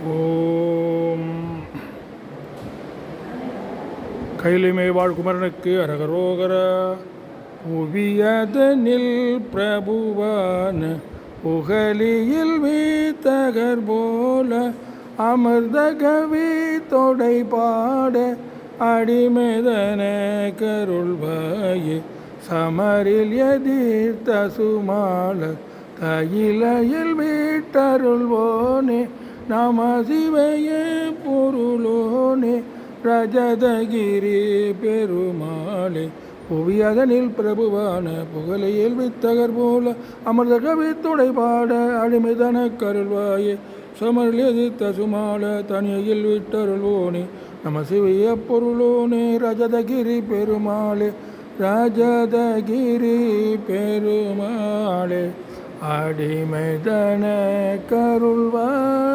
ஓம் கைலிமை வாழ்குமரனுக்கு அரகரோகர. புவியதனில் பிரபுவான புகழியில் வீத்தகர் போல அமிர்த கவி தொடை பாட அடிமைதன கருள்வாயே சமரில் எதிர்த்த சுமால கையிலையில் வீட்டருள்வோனே நம சிவையே பொருளோனே ரஜதகிரி பெருமாளே. புவியதனில் பிரபுவான புகழையில் வித்தகர் போல அமிர்த கவி துடை பாட அடிமைதன கருள்வாயே சமரில் எதிர்த்த சுமால தனியில் விட்டருள்வோனே நம சிவைய பொருளோனே ரஜதகிரி பெருமாளே. ராஜதகிரி பெருமாளே அடிமைதன கருள்வாய்.